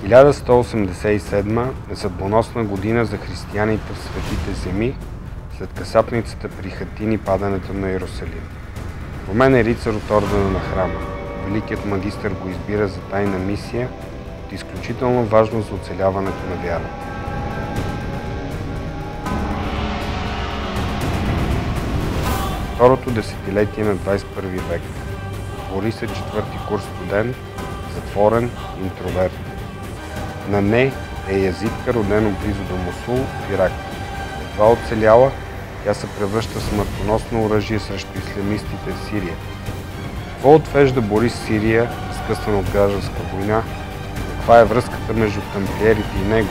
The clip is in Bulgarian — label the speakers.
Speaker 1: 1187 е съдбоносна година за християните в Светите земи, след касапницата при Хатин и падането на Йерусалим. Румен е рицар от ордена на храма. Великият магистър го избира за тайна мисия от изключително важно за оцеляването на вярата. Второто десетилетие на 21 век. Борис е четвърти курс студент, затворен, интроверт. Нане е язитка, родена близо до Мусул, в Ирак. Едва оцеляла, тя се превръща в смъртоносно оръжие срещу ислямистите в Сирия. Какво отвежда Борис в Сирия, разкъсван от гражданска война? Каква е връзката между тамплиерите и него?